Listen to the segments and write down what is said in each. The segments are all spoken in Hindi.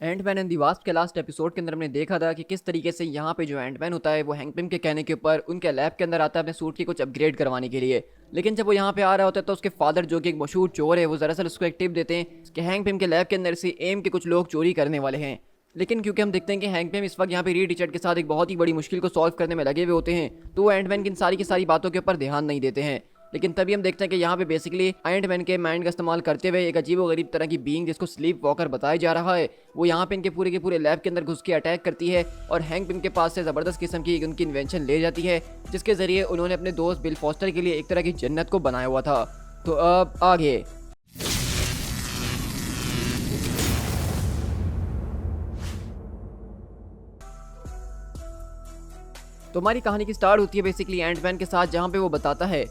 एंटमैन एंड दी वास्प के लास्ट एपिसोड के अंदर हमने देखा था कि किस तरीके से यहाँ पे जो एंटमैन होता है वो हैंक पिम के कहने के ऊपर उनके लैब के अंदर आता है अपने सूट की कुछ अपग्रेड करवाने के लिए। लेकिन जब वो यहाँ पे आ रहा होता है तो उसके फादर जो कि एक मशहूर चोर है वो दरअसल उसको एक टिप देते हैं कि हैंक पिम के लैब के अंदर से एम के कुछ लोग चोरी करने वाले हैं। लेकिन क्योंकि हम देखते हैं कि हैंक पिम इस वक्त यहाँ पे रीड रिचर्ड के साथ एक बहुत ही बड़ी मुश्किल को सॉल्व करने में लगे हुए होते हैं, तो वो एंटमैन की सारी बातों के ऊपर ध्यान नहीं देते हैं। लेकिन तभी हम देखते हैं कि यहाँ पे बेसिकली आयरन के माइंड का इस्तेमाल करते हुए एक अजीब व गरीब तरह की बीइंग जिसको स्लीप वॉकर बताया जा रहा है, वो यहाँ पे इनके पूरे के पूरे लैब के अंदर घुस के अटैक करती है और हैंक पिम के पास से ज़बरदस्त किस्म की उनकी इन्वेंशन ले जाती है, जिसके ज़रिए उन्होंने अपने दोस्त बिल फॉस्टर के लिए एक तरह की जन्नत को बनाया हुआ था। तो अब आगे तो हमारी कहानी की स्टार्ट होती है बेसिकली एंटमैन के साथ, जहाँ पे वो बताता है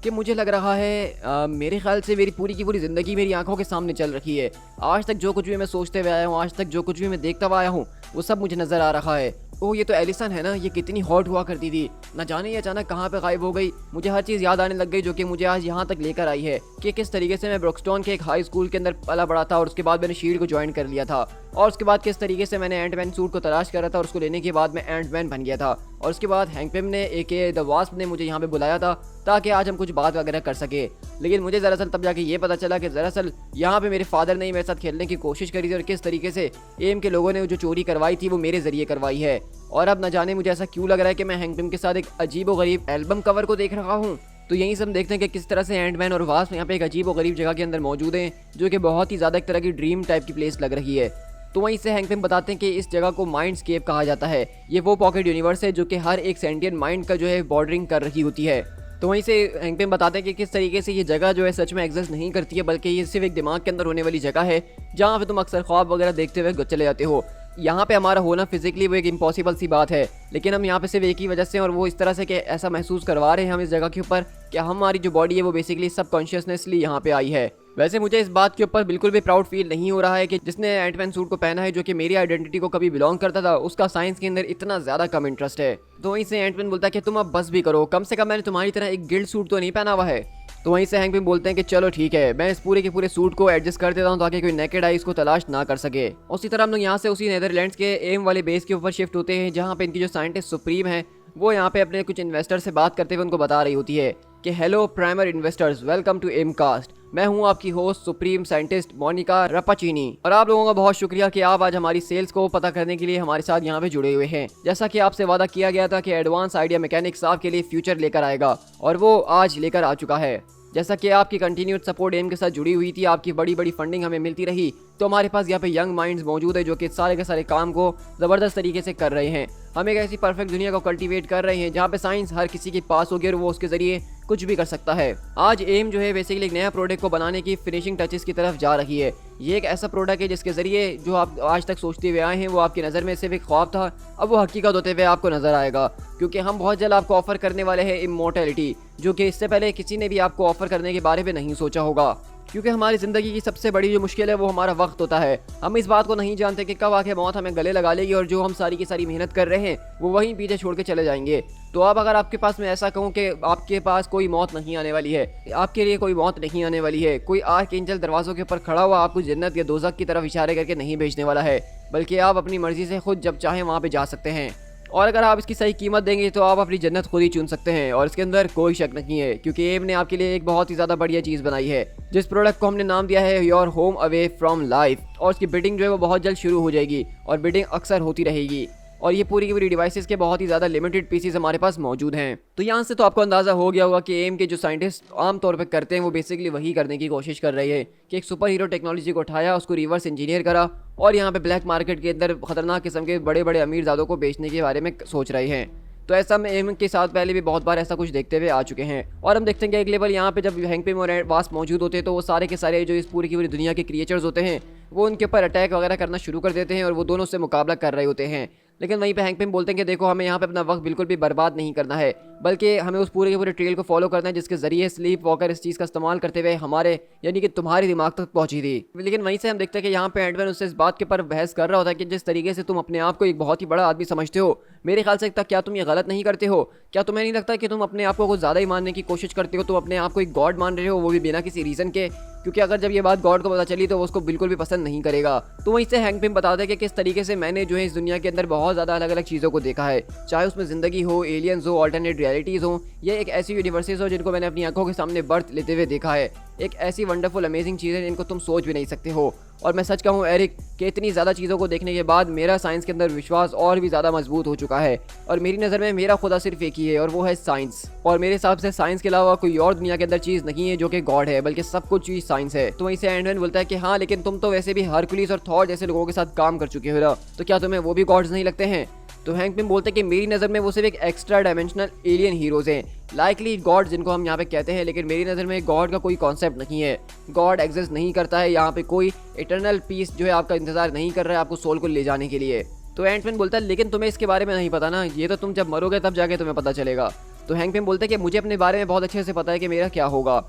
कि मुझे लग रहा है मेरे ख्याल से मेरी पूरी की पूरी ज़िंदगी मेरी आंखों के सामने चल रही है। आज तक जो कुछ भी मैं सोचते हुए आया हूँ, आज तक जो कुछ भी मैं देखता हुआ आया हूँ, वो सब मुझे नज़र आ रहा है। ओह, ये तो एलिसन है ना, ये कितनी हॉट हुआ करती थी, ना जाने ये अचानक कहाँ पे गायब हो गई। मुझे हर चीज़ याद आने लग गई जो कि मुझे आज यहाँ तक लेकर आई है कि किस तरीके से मैं ब्रुकस्टोन के एक हाई स्कूल के अंदर पला बड़ा था और उसके बाद मैंने शील्ड को ज्वाइन कर लिया था, और उसके बाद किस तरीके से मैंने एंटमैन सूट को तलाश करा था और उसको लेने के बाद मैं एंटमैन बन गया था, और उसके बाद हैंक पिम ने एके द वास्प ने मुझे यहाँ पे बुलाया था ताकि आज हम कुछ बात वगैरह कर सके। लेकिन मुझे दरअसल तब जाके ये पता चला कि दरअसल यहाँ पे मेरे फादर ने ही मेरे साथ खेलने की कोशिश करी थी और किस तरीके से एम के लोगों ने जो चोरी करवाई थी वो मेरे जरिए करवाई है। और अब न जाने मुझे ऐसा क्यों लग रहा है कि मैं हैंक पिम के साथ एक अजीब व गरीब एल्बम कवर को देख रहा हूँ। तो यहीं से हम देखते हैं कि किस तरह से एंटमैन और वास्प यहाँ पे एक अजीब व गरीब जगह के अंदर मौजूद हैं, जो कि बहुत ही ज़्यादा एक तरह की ड्रीम टाइप की प्लेस लग रही है। तो वहीं से हैंक पिम बताते हैं कि इस जगह को माइंडस्केप कहा जाता है। ये वो पॉकेट यूनिवर्स है जो कि हर एक सेंटिएंट माइंड का जो है बॉर्डरिंग कर रही होती है। तो वहीं से हैंक पिम बताते हैं कि किस तरीके से ये जगह जो है सच में एग्जिस्ट नहीं करती है, बल्कि ये सिर्फ एक दिमाग के अंदर होने वाली जगह है जहाँ पे तुम अक्सर ख्वाब वगैरह देखते हुए चले जाते हो। यहाँ पे हमारा होना फिजिकली वो एक इम्पॉसिबल सी बात है, लेकिन हम यहाँ पे सिर्फ एक ही वजह से और वो इस तरह से कि ऐसा महसूस करवा रहे हैं हम इस जगह के ऊपर कि हमारी जो बॉडी है वो बेसिकली सबकॉन्शियसनेसली यहाँ पे आई है। वैसे मुझे इस बात के ऊपर बिल्कुल भी प्राउड फील नहीं हो रहा है कि जिसने एंटमैन सूट को पहना है, जो कि मेरी आइडेंटिटी को कभी बिलोंग करता था, उसका साइंस के अंदर इतना ज़्यादा कम इंटरेस्ट है। तो वहीं से एंटमैन बोलता है कि तुम अब बस भी करो, कम से कम मैंने तुम्हारी तरह एक गिल्ड सूट तो नहीं पहना हुआ है। तो वहीं से हैंक पिम बोलते हैं कि चलो ठीक है, मैं इस पूरे के पूरे सूट को एडजस्ट कर देता हूँ ताकि कोई नेकेड आई इसको तलाश ना कर सके। उसी तरह हम लोग यहाँ से उसी नेदरलैंड्स के एम वाले बेस के ऊपर शिफ्ट होते हैं, जहाँ पे इनकी जो साइंटिस्ट सुप्रीम है वो यहाँ पे अपने कुछ इन्वेस्टर से बात करते हुए उनको बता रही होती है कि hello primer investors, welcome to M cast. मैं हूँ आपकी host supreme scientist Monica Rapaccini, और आप लोगों का बहुत शुक्रिया कि आप आज हमारी सेल्स को पता करने के लिए हमारे साथ यहाँ पे जुड़े हुए हैं। जैसा कि आपसे वादा किया गया था कि एडवांस आइडिया मैकेनिक्स आपके लिए फ्यूचर लेकर आएगा, और वो आज लेकर आ चुका है। जैसा कि आपकी कंटिन्यूड सपोर्ट एम के साथ जुड़ी हुई थी, आपकी बड़ी बड़ी फंडिंग हमें मिलती रही, तो हमारे पास यहाँ पे यंग माइंड्स मौजूद है जो कि सारे के सारे काम को ज़बरदस्त तरीके से कर रहे हैं। हम एक ऐसी परफेक्ट दुनिया को कल्टीवेट कर रहे हैं जहाँ पे साइंस हर किसी के पास होगी और वो उसके ज़रिए कुछ भी कर सकता है। आज एम जो है बेसिकली एक नया प्रोडक्ट को बनाने की फिनिशिंग टचेस की तरफ जा रही है। ये एक ऐसा प्रोडक्ट है जिसके ज़रिए जो आप आज तक सोचते हुए आए हैं वो आपकी नज़र में सिर्फ एक ख्वाब था, अब वो हकीकत होते हुए आपको नज़र आएगा, क्योंकि हम बहुत जल्द आपको ऑफर करने वाले हैं इमोर्टैलिटी, जो कि इससे पहले किसी ने भी आपको ऑफर करने के बारे में नहीं सोचा होगा। क्योंकि हमारी ज़िंदगी की सबसे बड़ी जो मुश्किल है वो हमारा वक्त होता है। हम इस बात को नहीं जानते कि कब आके मौत हमें गले लगा लेगी और जो हम सारी की सारी मेहनत कर रहे हैं वो वहीं पीछे छोड़ के चले जाएंगे। तो अब अगर आपके पास मैं ऐसा कहूँ कि आपके पास कोई मौत नहीं आने वाली है, आपके लिए कोई मौत नहीं आने वाली है, कोई आर्क एंजल दरवाज़ों के ऊपर खड़ा हुआ आपको जन्नत या दोज़ख की तरफ इशारे करके नहीं भेजने वाला है, बल्कि आप अपनी मर्ज़ी से खुद जब चाहें वहाँ पर जा सकते हैं। और अगर आप इसकी सही कीमत देंगे तो आप अपनी जन्नत खुद ही चुन सकते हैं, और इसके अंदर कोई शक नहीं है, क्योंकि एम ने आपके लिए एक बहुत ही ज़्यादा बढ़िया चीज़ बनाई है, जिस प्रोडक्ट को हमने नाम दिया है your home away from life. और उसकी बिडिंग जो है वो बहुत जल्द शुरू हो जाएगी और बिडिंग अक्सर होती रहेगी, और ये पूरी की पूरी डिवाइसेस के बहुत ही ज़्यादा लिमिटेड पीसीज हमारे पास मौजूद हैं। तो यहाँ से तो आपको अंदाज़ा हो गया होगा कि एम के जो साइंटिस्ट आम तौर पे करते हैं वो बेसिकली वही करने की कोशिश कर रहे हैं कि एक सुपर हीरो टेक्नोलॉजी को उठाया, उसको रिवर्स इंजीनियर करा और यहाँ पे ब्लैक मार्केट के अंदर खतरनाक किस्म के बड़े बड़े अमीर ज़ादों को बेचने के बारे में सोच रहे हैं। तो ऐसा हम एम के साथ पहले भी बहुत बार ऐसा कुछ देखते हुए आ चुके हैं। और हम देखते हैं कि एक लेवल यहाँ पे जब हैंक पिम और वास्प मौजूद होते हैं तो वो सारे के सारे जो इस पूरी की पूरी दुनिया के क्रिएचर्स होते हैं वो उनके ऊपर अटैक वगैरह करना शुरू कर देते हैं और वो दोनों से मुकाबला कर रहे होते हैं। लेकिन वहीं पे हैंक पिम बोलते हैं कि देखो हमें यहाँ पे अपना वक्त बिल्कुल भी बर्बाद नहीं करना है, बल्कि हमें उस पूरे के पूरे ट्रेल को फॉलो करना है जिसके जरिए स्लीप वॉकर इस चीज़ का इस्तेमाल करते हुए हमारे यानी कि तुम्हारे दिमाग तक पहुंची थी। लेकिन वहीं से हम देखते हैं कि यहाँ पे एंटमैन उससे इस बात के पर बहस कर रहा होता है कि जिस तरीके से तुम अपने आप को एक बहुत ही बड़ा आदमी समझते हो, मेरे ख्याल से क्या तुम ये गलत नहीं करते हो? क्या तुम्हें नहीं लगता कि तुम अपने आप को कुछ ज़्यादा ही मानने की कोशिश करते हो? तुम अपने आप को एक गॉड मान रहे हो, वो भी बिना किसी रीज़न के, क्योंकि अगर जब ये बात गॉड को पता चली तो वो उसको बिल्कुल भी पसंद नहीं करेगा। तो वहीं से हैंक पिम बताते हैं कि किस तरीके से मैंने जो है इस दुनिया के अंदर बहुत ज़्यादा अलग अलग चीज़ों को देखा है, चाहे उसमें ज़िंदगी हो, एलियंस हो, ऑल्टरनेट रियलिटीज़ हो, ये एक ऐसी यूनिवर्सेस हो जिनको मैंने अपनी आंखों के सामने बर्थ लेते हुए देखा है। एक ऐसी वंडरफुल अमेजिंग चीज़ है जिनको तुम सोच भी नहीं सकते हो। और मैं सच कहूँ एरिक कि इतनी ज़्यादा चीज़ों को देखने के बाद मेरा साइंस के अंदर विश्वास और भी ज़्यादा मजबूत हो चुका है, और मेरी नज़र में मेरा खुदा सिर्फ एक ही है और वो है साइंस। और मेरे हिसाब से साइंस के अलावा कोई और दुनिया के अंदर चीज़ नहीं है जो कि गॉड है, बल्कि सब कुछ चीज़ साइंस है। तो वहीं से एंटमैन बोलता है कि हाँ, लेकिन तुम तो वैसे भी हरकुलिस और थॉर जैसे लोगों के साथ काम कर चुके हो ना, तो क्या तुम्हें वो भी गॉड्स नहीं लगते हैं? तो हैंक पिम बोलते हैं कि मेरी नज़र में वो सिर्फ एक एक्स्ट्रा डायमेंशनल एलियन हीरोज़ हैं, लाइकली गॉड जिनको हम यहाँ पे कहते हैं, लेकिन मेरी नज़र में गॉड का कोई कॉन्सेप्ट नहीं है। गॉड एग्जिस्ट नहीं करता है, यहाँ पे कोई इटर्नल पीस जो है आपका इंतजार नहीं कर रहा है आपको सोल को ले जाने के लिए। तो एंटमैन बोलता है लेकिन तुम्हें इसके बारे में नहीं पता ना, ये तो तुम जब मरोगे तब जाके तुम्हें पता चलेगा। तो हैंक पिम बोलते हैं कि मुझे अपने बारे में बहुत अच्छे से पता है कि मेरा क्या होगा।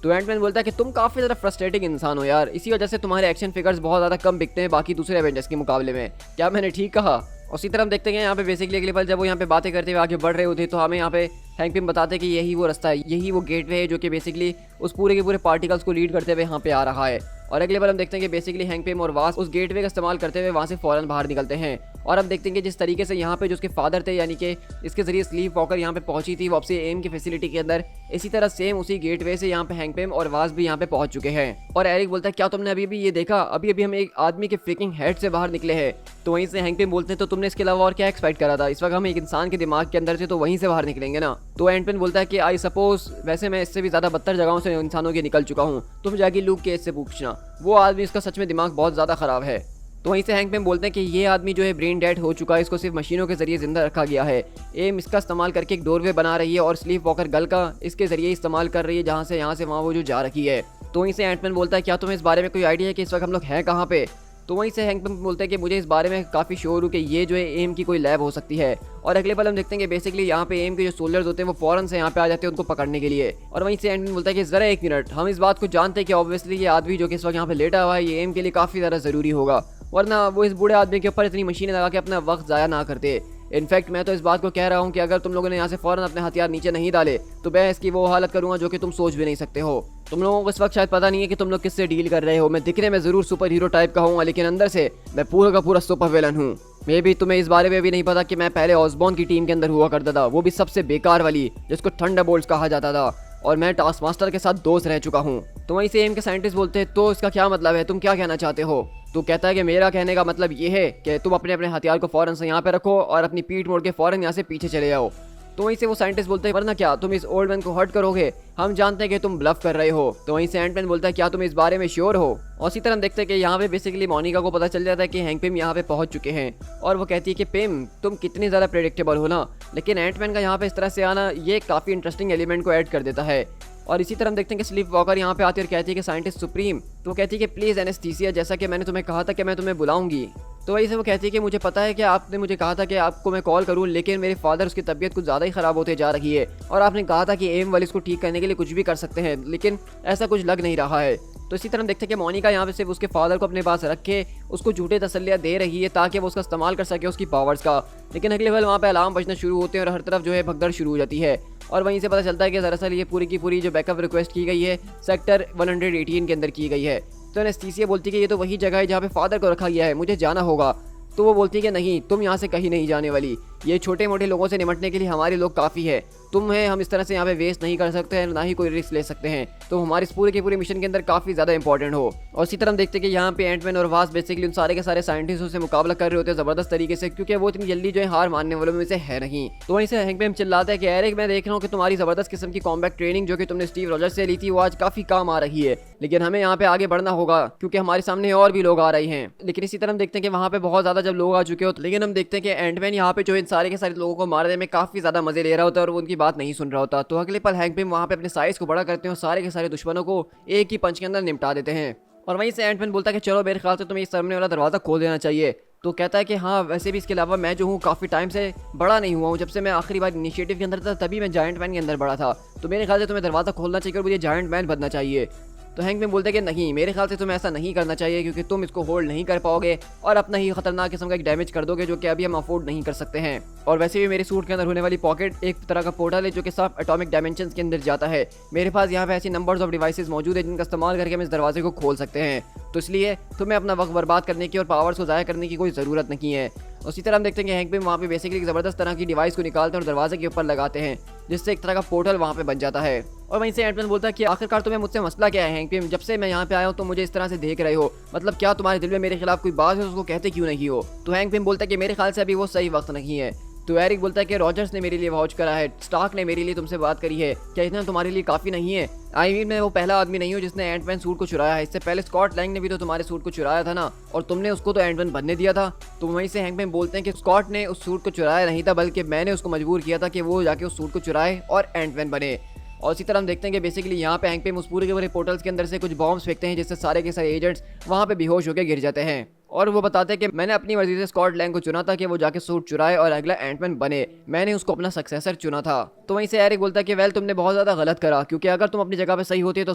तो एंटमैन बोलता है कि तुम काफ़ी ज़्यादा फ्रस्ट्रेटिंग इंसान हो यार, इसी वजह से तुम्हारे एक्शन फिगर्स बहुत ज़्यादा कम बिकते हैं बाकी दूसरे एवेंजर्स के मुकाबले में। क्या मैंने ठीक कहा? उसी तरह हम देखते हैं यहाँ पे बेसिकली अगले पल जब वो यहाँ पे बातें करते हुए आगे बढ़ रहे होते तो हमें यहाँ पे हैंक पिम बताते हैं कि यही वो रास्ता है, यही वो गेटवे है जो कि बेसिकली उस पूरे के पूरे पार्टिकल्स को लीड करते हुए यहाँ पे आ रहा है। और अगले बार हम देखते हैं कि बेसिकली हैंक पिम और वास उस गेटवे का इस्तेमाल करते हुए वहाँ से फौरन बाहर निकलते हैं। और हम देखते हैं कि जिस तरीके से यहाँ पे जो उसके फादर थे यानी कि इसके जरिए स्लीप वॉकर यहाँ पे पहुंची थी वापसी एम की फैसिलिटी के अंदर, इसी तरह सेम उसी गेटवे से यहाँ पे हैंक पिम और वास भी यहाँ पे पहुंच चुके हैं। और एरिक बोलता है क्या तुमने अभी भी ये देखा, अभी अभी हम एक आदमी के फ्रिकिंग हेड से बाहर निकले हैं। तो वहीं से हैंक पिम बोलते हैं तो तुमने इसके अलावा और क्या एक्सपेक्ट करा था, इस वक्त हम एक इंसान के दिमाग के अंदर से तो वहीं से बाहर निकलेंगे ना। तो एंटमैन बोलता है कि आई सपोज वैसे मैं इससे भी ज़्यादा बदतर जगहों से इंसानों के निकल चुका हूँ, तुम जाके लूक केज से पूछना, वो आदमी इसका सच में दिमाग बहुत ज़्यादा ख़राब है। तो वहीं से हैंक पिम बोलते हैं कि ये आदमी जो है ब्रेन डेड हो चुका है, इसको सिर्फ मशीनों के जरिए जिंदा रखा गया है। एम इसका इस्तेमाल करके एक डोरवे बना रही है और स्लीप वॉकर गल का इसके जरिए इस्तेमाल कर रही है जहाँ से वहाँ वो जो जा रखी है। तो वहीं से एंटमैन बोलता है क्या तुम्हें इस बारे में कोई आइडिया है कि इस वक्त हम लोग हैं कहाँ पे? तो वहीं से हैंक पिम बोलते हैं कि मुझे इस बारे में काफ़ी श्योर हूँ कि ये जो है एम की कोई लैब हो सकती है। और अगले पल हम देखते हैं कि बेसिकली यहाँ पे एम के जो सोल्जर्स होते हैं वो फौरन से यहाँ पे आ जाते हैं उनको पकड़ने के लिए। और वहीं से एंटमैन बोलता है कि ज़रा एक मिनट, हम इस बात को जानते हैं कि ऑब्वियसली ये आदमी जो कि इस वक्त यहाँ पे लेटा हुआ है ये एम के लिए काफ़ी ज़्यादा ज़रूरी होगा, वरना वो इस बूढ़े आदमी के ऊपर इतनी मशीनें लगा के अपना वक्त ज़ाया ना करते। इनफैक्ट मैं तो इस बात को कह रहा हूँ कि अगर तुम लोगों ने यहाँ से फौरन अपने हथियार नीचे नहीं डाले तो मैं इसकी वो हालत करूँगा जो कि तुम सोच भी नहीं सकते हो। तुम लोगों को इस वक्त शायद पता नहीं है कि तुम लोग किससे डील कर रहे हो। मैं दिखने में ज़रूर सुपर हीरो टाइप का हूँ, लेकिन अंदर से मैं पूरा का पूरा सुपर विलन हूँ। मे भी तुम्हें इस बारे में भी नहीं पता कि मैं पहले ऑसबॉर्न की टीम के अंदर हुआ करता था, वो भी सबसे बेकार वाली जिसको थंडरबोल्ट्स कहा जाता था, और मैं टास्क मास्टर के साथ दोस्त रह चुका हूँ। तो वहीं से एम के साइंटिस्ट बोलते हैं तो इसका क्या मतलब है, तुम क्या कहना चाहते हो? तो कहता है कि मेरा कहने का मतलब ये है कि तुम अपने अपने हथियार को फौरन से यहाँ पे रखो और अपनी पीठ मोड़ के फौरन यहाँ से पीछे चले जाओ। तो वहीं से वो साइंटिस्ट बोलते हैं वरना क्या तुम इस ओल्ड मैन को हर्ट करोगे, हम जानते हैं कि तुम ब्लफ कर रहे हो। तो वहीं से एंटमैन बोलता है क्या तुम इस बारे में श्योर हो? और इसी तरह हम देखते हैं कि यहाँ पे बेसिकली मोनिका को पता चल जाता है कि हैंक पिम यहाँ पे पहुंच चुके हैं, और वो कहती है कि पिम तुम कितनी ज़्यादा प्रेडिक्टेबल हो ना। लेकिन एंटमैन का यहाँ पे इस तरह से आना ये काफ़ी इंटरेस्टिंग एलिमेंट को ऐड कर देता है। और इसी तरह हम देखते हैं कि स्लीप वॉकर यहाँ पे आती है और कहती है कि साइंटिस्ट सुप्रीम, तो वो कहती है कि प्लीज़ एनेस्थीसिया, जैसा कि मैंने तुम्हें कहा था कि मैं तुम्हें बुलाऊंगी। तो वही से वो कहती है कि मुझे पता है कि आपने मुझे कहा था कि आपको मैं कॉल करूं, लेकिन मेरे फादर उसकी तबीयत कुछ ज़्यादा ही ख़राब होते जा रही है, और आपने कहा था कि एम वाले इसको ठीक करने के लिए कुछ भी कर सकते हैं, लेकिन ऐसा कुछ लग नहीं रहा है। तो इसी तरह हम देखते हैं कि मोनिका यहाँ पे सिर्फ उसके फादर को अपने पास रख के उसको झूठे तसल्लियाँ दे रही है ताकि वो उसका इस्तेमाल कर सके उसकी पावर्स का। लेकिन अगले पल वहाँ पे अलार्म बजना शुरू होते हैं और हर तरफ जो है भगदड़ शुरू हो जाती है, और वहीं से पता चलता है कि दरअसल ये पूरी की पूरी जो बैकअप रिक्वेस्ट की गई है सेक्टर 118 के अंदर की गई है। तो एनेस्थीसिया बोलती है कि ये तो वही जगह है जहाँ पे फादर को रखा गया है, मुझे जाना होगा। तो वो बोलती है कि नहीं, तुम यहाँ से कहीं नहीं जाने वाली, ये छोटे मोटे लोगों से निपटने के लिए हमारे लोग काफ़ी है, तुम्हें हम इस तरह से यहाँ पे वेस्ट नहीं कर सकते हैं, ना ही कोई रिस्क ले सकते हैं, तो हमारे इस पूरे के पूरे मिशन के अंदर काफ़ी ज़्यादा इंपॉर्टेंट हो। और इसी तरह हम देखते हैं कि यहाँ पे एंटमैन और वास बेसिकली उन सारे के सारे साइंटिस्टों से मुकाबला कर रहे होते हैं ज़बरदस्त तरीके से, क्योंकि वो इतनी जल्दी जो है हार मानने वालों में से है नहीं। तो वहीं से हैंक पिम चिल्लाता है कि एरिक मैं देख रहा हूँ कि तुम्हारी ज़बरदस्त किस्म की कॉम्बैट ट्रेनिंग जो कि तुमने स्टीव रॉजर्स से ली थी वो आज काफ़ी काम आ रही है, लेकिन हमें यहाँ पे आगे बढ़ना होगा क्योंकि हमारे सामने और भी लोग आ रहे हैं। लेकिन इसी तरह हम देखते हैं कि वहाँ पे बहुत ज़्यादा जब लोग आ चुके हो, लेकिन हम देखते हैं कि एंटमैन यहाँ पे जो इन सारे के सारे लोगों को मारने में काफ़ी ज़्यादा मजे ले रहा होता है और वो उनकी बात नहीं सुन रहा होता। तो अगले पल हैंक पिम वहाँ पे अपने साइज को बड़ा करते हैं और सारे के सारे दुश्मनों को एक ही पंच के अंदर निपटा देते हैं। और वहीं से एंटमैन बोलता है कि चलो मेरे ख्याल से तुम्हें इस सामने वाला दरवाज़ा खोल देना चाहिए। तो कहता है कि हाँ वैसे भी इसके अलावा मैं जो हूँ काफ़ी टाइम से बड़ा नहीं हुआ हूँ, जब से मैं आखिरी बार इनिशिएटिव के अंदर था तभी मैं जायंट मैन के अंदर बड़ा था, तो मेरे ख्याल से तुम्हें दरवाज़ा खोलना चाहिए और मुझे जायंट मैन बनना चाहिए। तो हैंकमैन बोलता है कि नहीं, मेरे ख्याल से तुम्हें ऐसा नहीं करना चाहिए क्योंकि तुम इसको होल्ड नहीं कर पाओगे और अपना ही खतरनाक किस्म का एक डैमेज कर दोगे जो कि अभी हम अफोर्ड नहीं कर सकते हैं। और वैसे भी मेरे सूट के अंदर होने वाली पॉकेट एक तरह का पोर्टल है जो कि सब एटॉमिक डायमेंशंस के अंदर जाता है। मेरे पास यहाँ पे ऐसी नंबर्स ऑफ डिवाइसेस मौजूद है जिनका इस्तेमाल करके हम इस दरवाजे को खोल सकते हैं, तो इसलिए तुम्हें अपना वक्त बर्बाद करने की और पावर्स को ज़ाया करने की कोई ज़रूरत नहीं है। उसी तरह हम देखते हैं कि हैंकमैन वहाँ पे बेसिकली एक ज़बरदस्त तरह की डिवाइस को निकालते हैं और दरवाजे के ऊपर लगाते हैं, जिससे एक तरह का पोर्टल वहाँ पे बन जाता है। और वहीं से एंटमैन बोलता है कि आखिरकार तुम्हें मुझसे मसला क्या है हैंकमैन, जब से मैं यहाँ पे आया हूँ तो मुझे इस तरह से देख रहे हो, मतलब क्या तुम्हारे दिल में मेरे खिलाफ कोई बात है, उसको कहते क्यों नहीं हो। तो हैंकमैन बोलता है कि मेरे ख्याल से अभी वो सही वक्त नहीं है। तो एरिक बोलता है कि रॉजर्स ने मेरे लिए वॉच करा है, स्टार्क ने मेरे लिए तुमसे बात करी है, क्या इतना तुम्हारे लिए काफ़ी नहीं है। आई मीन मैं वो पहला आदमी नहीं हूँ जिसने एंटमैन सूट को चुराया है, इससे पहले स्कॉट लैंग ने भी तो तुम्हारे सूट को चुराया था ना, और तुमने उसको तो एंटमैन बनने दिया था। तो वहीं से हैंकमैन बोलते हैं कि स्कॉट ने उस सूट को चुराया नहीं था, बल्कि मैंने उसको मजबूर किया था कि वो जाके उस सूट को चुराए और एंटमैन बने। और इसी तरह हम देखते हैं कि बेसिकली यहाँ पे हैंकमैन उस पूरे के पूरे पोर्टल्स के अंदर से कुछ बॉम्ब्स फेंकते हैं जिससे सारे के सारे एजेंट्स वहाँ पे बेहोश होकर गिर जाते हैं। और वो बताते हैं कि मैंने अपनी मर्जी से स्कॉट लैंग को चुना था कि वो जाके सूट चुराए और अगला एंटमैन बने, मैंने उसको अपना सक्सेसर चुना था। तो वहीं से एरिक बोलता है कि वेल तुमने बहुत ज़्यादा गलत करा, क्योंकि अगर तुम अपनी जगह पे सही होती तो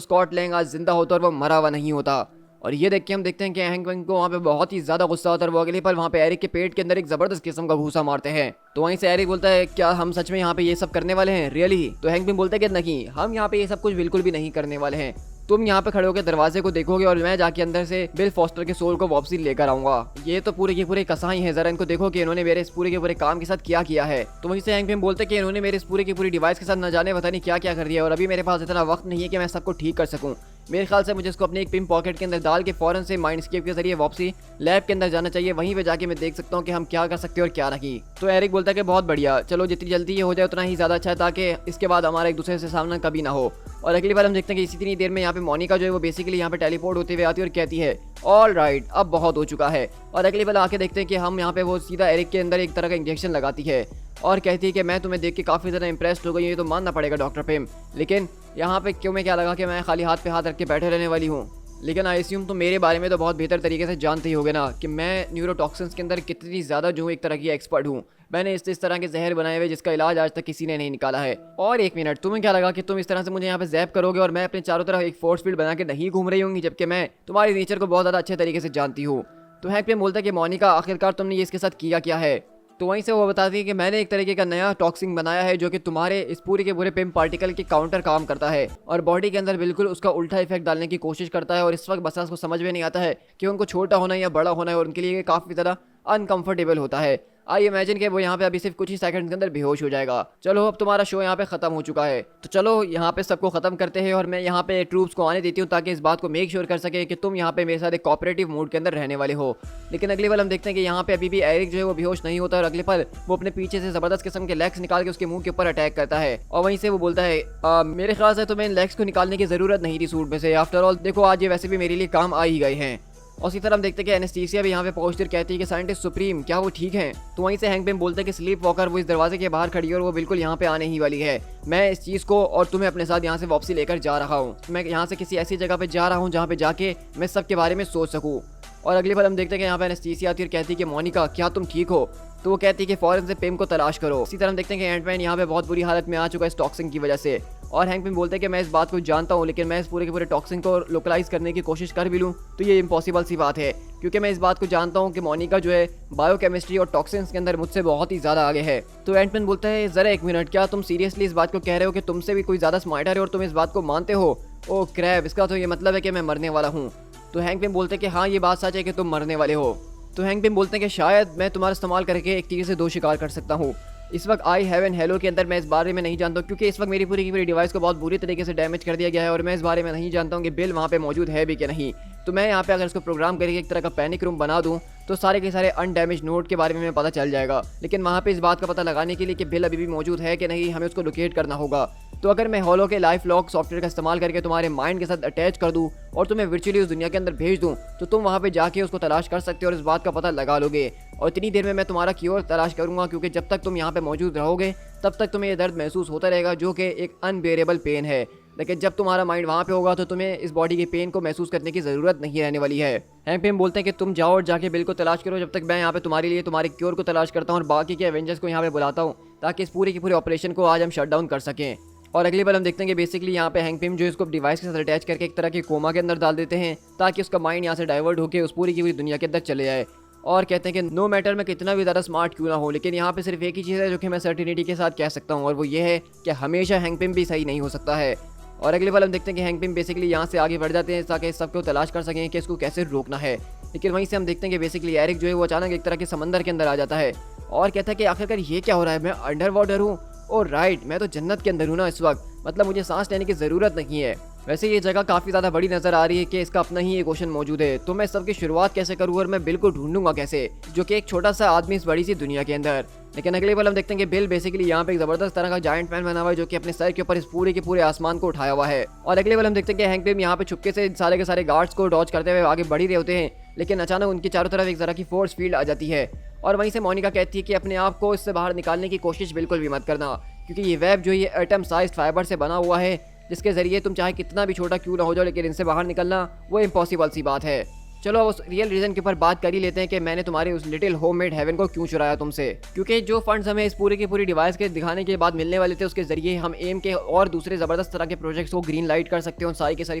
स्कॉट लैंग आज जिंदा होता और वो मरा हुआ नहीं होता। और ये देख के हम देखते हैं कि हैंकमैन को वहाँ पे बहुत ही ज़्यादा गुस्सा होता है और वो अगले पल वहाँ पे एरिक के पेट के अंदर एक ज़बरदस्त किस्म का घूसा मारते हैं। तो वहीं से एरिक बोलता है क्या हम सच में यहाँ पे ये सब करने वाले हैं रियली। तो हैंकमैन बोलता है कि नहीं, हम यहाँ पे ये सब कुछ बिल्कुल भी नहीं करने वाले हैं, तुम यहाँ पे खड़े होकर दरवाजे को देखोगे और मैं जाके अंदर से बिल फॉस्टर के सोल को वापसी लेकर आऊंगा। ये तो पूरे के पूरे कसाई हैं, जरा इनको देखो कि इन्होंने मेरे इस पूरे के पूरे काम के साथ क्या किया है। तो वहीं से हैंकमैन बोलते हैं कि इन्होंने मेरे इस पूरे की पूरी डिवाइस के साथ न जाने पता नहीं क्या क्या कर दिया और अभी मेरे पास इतना वक्त नहीं है कि मैं सबको ठीक कर सकूं। मेरे ख्याल से मुझे इसको अपने एक पिन पॉकेट के अंदर डाल के फौरन से माइंडस्केप के जरिए वापसी लैब के अंदर जाना चाहिए, वहीं पे जाके मैं देख सकता हूँ कि हम क्या कर सकते हैं और क्या नहीं। तो एरिक बोलता है कि बहुत बढ़िया, चलो जितनी जल्दी ये हो जाए उतना ही ज़्यादा अच्छा है, ताकि इसके बाद हमारा एक दूसरे से सामना कभी ना हो। और अगली बार हम देखते हैं कि इसी देर में यहाँ पे मोनिका जो है वो बेसिकली यहाँ पे टेलीपोर्ट होते हुए आती है और कहती है ऑल राइट अब बहुत हो चुका है। और अगली बार आके देखते हैं कि हम यहाँ पे वो सीधा एरिक के अंदर एक तरह का इंजेक्शन लगाती है और कहती है कि मैं तुम्हें देख के काफ़ी ज़्यादा इंप्रेस्ड हो गई, ये तो मानना पड़ेगा डॉक्टर पेम, लेकिन यहाँ पे क्यों मैं क्या लगा कि मैं खाली हाथ पे हाथ रख के बैठे रहने वाली हूँ। लेकिन आई एस्यूम तो मेरे बारे में तो बहुत बेहतर तरीके से जानते ही होगे ना कि मैं न्यूरोटॉक्सिन्स के अंदर कितनी ज़्यादा जो एक तरह की एक्सपर्ट हूँ। मैंने इस तरह के जहर बनाए हुए जिसका इलाज आज तक किसी ने नहीं निकाला है। और एक मिनट, तुम्हें क्या लगा कि तुम इस तरह से मुझे यहाँ पे जैप करोगे और मैं अपने चारों तरफ एक फोर्स फील्ड बना के नहीं घूम रही होंगी, जबकि मैं तुम्हारी नेचर को बहुत ज़्यादा अच्छे तरीके से जानती हूँ। तो हैंकमैन बोलता है कि मोनिका आखिरकार तुमने ये इसके साथ किया क्या है। तो वहीं से वो बताती है कि मैंने एक तरीके का नया टॉक्सिन बनाया है जो कि तुम्हारे इस पूरे के पूरे पिम पार्टिकल के काउंटर काम करता है और बॉडी के अंदर बिल्कुल उसका उल्टा इफेक्ट डालने की कोशिश करता है। और इस वक्त बस को समझ में नहीं आता है कि उनको छोटा होना या बड़ा होना है और उनके लिए काफ़ी ज़्यादा अनकंफर्टेबल होता है। आई इमेजिन कि वो यहाँ पे अभी सिर्फ कुछ ही सेकंड के अंदर बेहोश हो जाएगा। चलो अब तुम्हारा शो यहाँ पे खत्म हो चुका है, तो चलो यहाँ पे सबको खत्म करते हैं और मैं यहाँ पे ट्रूप्स को आने देती हूँ ताकि इस बात को मेक श्योर कर सके कि तुम यहाँ पे मेरे साथ एक कोऑपरेटिव मूड के अंदर रहने वाले हो। लेकिन अगली बार हम देखते हैं कि यहाँ पे अभी भी एरिक जो है वो बेहोश नहीं होता और अगले पल वो अपने पीछे से जबरदस्त किस्म के लेग्स निकाल के उसके मुंह के ऊपर अटैक करता है। और वहीं से वो बोलता है मेरे ख्याल से तुम्हें इन लेग्स को निकालने की जरूरत नहीं थी सूट में से, आफ्टर ऑल देखो आज ये वैसे भी मेरे लिए काम आ ही गए हैं। और इसी तरह हम देखते हैं कि एनेस्थीसिया भी यहाँ पे पहुंचकर कहती है कि साइंटिस्ट सुप्रीम क्या वो ठीक हैं। तो वहीं से हैंकमैन बोलते हैं कि स्लीप वॉकर वो इस दरवाजे के बाहर खड़ी है और वो बिल्कुल यहाँ पे आने ही वाली है। मैं इस चीज़ को और तुम्हें अपने साथ यहाँ से वापसी लेकर जा रहा हूँ। मैं यहाँ से किसी ऐसी जगह पे जा रहा हूँ जहाँ पे जाके मैं सबके बारे में सोच सकूँ। और अगली बार हम देखते हैं कि यहाँ पे एनेस्थीसिया आती है और कहती है कि मोनिका क्या तुम ठीक हो। तो वो कहती है कि फौरन से पेम को तलाश करो। इसी तरह हम देखते हैं कि एंटमैन यहाँ पे बहुत बुरी हालत में आ चुका है इस टॉक्सिन की वजह से। और हैंकमैन बोलते हैं कि मैं इस बात को जानता हूँ, लेकिन मैं इस पूरे के पूरे टॉक्सिन को लोकलाइज करने की कोशिश कर भी लूँ तो ये इम्पॉसिबल सी बात है, क्योंकि मैं इस बात को जानता हूँ कि मोनिका जो है बायोकेमिस्ट्री और टॉक्सिन्स के अंदर मुझसे बहुत ही ज़्यादा आगे है। तो एंटमैन बोलता है ज़रा एक मिनट, क्या तुम सीरियसली इस बात को कह रहे हो कि तुमसे भी कोई ज़्यादा स्मार्टर है और तुम इस बात को मानते हो। ओ क्रैब, इसका तो ये मतलब है कि मैं मरने वाला हूँ। तो हैंकमैन बोलते हैं कि हाँ ये बात सच है कि तुम मरने वाले हो। तो हैंकमैन बोलते हैं कि शायद मैं तुम्हारा इस्तेमाल करके एक तीर से दो शिकार कर सकता हूँ। इस वक्त आई हैव एन हेलो के अंदर मैं इस बारे में नहीं जानता हूँ, क्योंकि इस वक्त मेरी पूरी की पूरी डिवाइस को बहुत बुरी तरीके से डैमेज कर दिया गया है और मैं इस बारे में नहीं जानता हूँ कि बिल वहाँ पे मौजूद है भी कि नहीं। तो मैं यहाँ पे अगर इसको प्रोग्राम करके एक तरह का पैनिक रूम बना दूँ तो सारे के सारे अनडैमेज नोट के बारे में पता चल जाएगा। लेकिन वहाँ पे इस बात का पता लगाने के लिए कि बिल अभी भी मौजूद है कि नहीं, हमें उसको लोकेट करना होगा। तो अगर मैं हॉलो के लाइफ लॉक सॉफ्टवेयर का इस्तेमाल करके तुम्हारे माइंड के साथ अटैच कर दूँ और तुम्हें वर्चुअली उस दुनिया के अंदर भेज दूँ तो तुम वहाँ पे जाके उसको तलाश कर सकते हो और इस बात का पता लगा लोगे। और इतनी देर में मैं तुम्हारा क्योर तलाश करूँगा, क्योंकि जब तक तुम यहाँ पे मौजूद रहोगे तब तक तुम्हें ये दर्द महसूस होता रहेगा जो कि एक अनबेरेबल पेन है। लेकिन जब तुम्हारा माइंड वहाँ पे होगा तो तुम्हें इस बॉडी के पेन को महसूस करने की ज़रूरत नहीं रहने वाली है। हैंक पिम बोलते हैं कि तुम जाओ और जाके बिल को तलाश करो, जब तक मैं यहाँ पे तुम्हारे लिए तुम्हारे क्योर को तलाश करता हूँ और बाकी के एवेंजर्स को यहाँ पे बुलाता हूँ, ताकि इस पूरे की पूरे ऑपरेशन को आज हम शट डाउन कर सकें। और अगली बार हम देखते हैं कि बेसिकली यहाँ पे हैंक पिम जो इसको डिवाइस के साथ अटैच करके एक तरह के कोमा के अंदर डाल देते हैं, ताकि उसका माइंड यहाँ से डाइवर्ट होकर उस पूरी की पूरी दुनिया के अंदर चले जाए। और कहते हैं कि नो मैटर मैं कितना भी ज़्यादा स्मार्ट क्यों ना हो, लेकिन यहाँ पे सिर्फ एक ही चीज़ है जो कि मैं सर्टिनिटी के साथ कह सकता हूँ, और वो ये है कि हमेशा हैंक पिम भी सही नहीं हो सकता है। और अगले बार हम देखते हैं कि हैंक पिम बेसिकली यहाँ से आगे बढ़ जाते हैं ताकि इस सबको तलाश कर सकें कि इसको कैसे रोकना है। लेकिन वहीं से हम देखते हैं कि बेसिकली एरिक जो है वो अचानक एक तरह के समंदर के अंदर आ जाता है और कहता है कि आखिरकार ये क्या हो रहा है, मैं अंडर वाटर हूँ। और राइट, मैं तो जन्नत के अंदर हूँ ना इस वक्त, मतलब मुझे सांस लेने की ज़रूरत नहीं है। वैसे ये जगह काफ़ी ज़्यादा बड़ी नज़र आ रही है कि इसका अपना ही एक ओशन मौजूद है, तो मैं सब की शुरुआत कैसे करूँ और मैं बिल को ढूंढूंगा कैसे, जो कि एक छोटा सा आदमी इस बड़ी सी दुनिया के अंदर। लेकिन अगले बार हम देखते हैं कि बिल बेसिकली यहाँ पे एक ज़बरदस्त तरह का जायंट मैन बना हुआ है, जो कि अपने सर के ऊपर इस पूरे के पूरे आसमान को उठाया हुआ है। और अगले बार हम देखते हैं कि हैंक पिम यहाँ पे छुपके से सारे के सारे गार्ड्स को डॉज करते हुए आगे बढ़ ही रहे होते हैं, लेकिन अचानक उनके चारों तरफ एक तरह की फोर्स फील्ड आ जाती है। और वहीं से मोनिका कहती है कि अपने आप को इससे बाहर निकालने की कोशिश बिल्कुल भी मत करना, क्योंकि ये वेब जो ये एटम साइज्ड फाइबर से बना हुआ है, जिसके ज़रिए तुम चाहे कितना भी छोटा क्यों ना हो जाओ, लेकिन इनसे बाहर निकलना वो इम्पॉसिबल सी बात है। चलो अब उस रियल रीज़न के ऊपर बात कर ही लेते हैं कि मैंने तुम्हारे उस लिटिल होममेड हेवन को क्यों चुराया तुमसे। क्योंकि जो फंड्स हमें इस पूरी की पूरी डिवाइस के दिखाने के बाद मिलने वाले थे, उसके जरिए हम एम के और दूसरे ज़बरदस्त तरह के प्रोजेक्ट्स को ग्रीन लाइट कर सकते हो सारी की सारी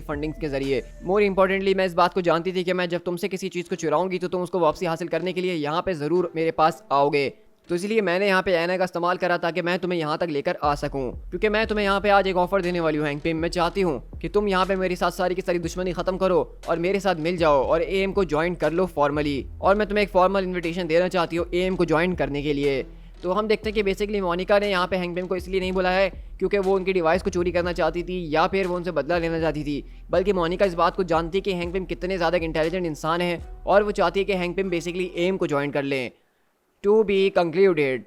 फंडिंग्स के जरिए। मोर इंपॉर्टेंटली मैं इस बात को जानती थी कि मैं जब तुमसे किसी चीज़ को चुराऊंगी तो तुम उसको वापसी हासिल करने के लिए यहाँ पे ज़रूर मेरे पास आओगे, तो इसलिए मैंने यहाँ पे एना का इस्तेमाल करा ताकि मैं तुम्हें यहाँ तक लेकर आ सकूँ। क्योंकि मैं तुम्हें यहाँ पे आज एक ऑफर देने वाली हूँ हैंक पिम। मैं चाहती हूँ कि तुम यहाँ पे मेरे साथ सारी की सारी दुश्मनी खत्म करो और मेरे साथ मिल जाओ और एम को ज्वाइन कर लो फॉर्मली। और मैं तुम्हें एक फॉर्मल इन्विटेशन देना चाहती हूँ एम को ज्वाइन करने के लिए। तो हम देखते हैं कि बेसिकली मोनिका ने यहाँ पे हैंक पिम को इसलिए नहीं बुलाया है क्योंकि वो उनकी डिवाइस को चोरी करना चाहती थी या फिर वो उनसे बदला लेना चाहती थी, बल्कि मोनिका इस बात को जानती है कि हैंक पिम कितने ज़्यादा इंटेलिजेंट इंसान है और वो चाहती है कि हैंक पिम बेसिकली एम को ज्वाइन कर लें। To be concluded.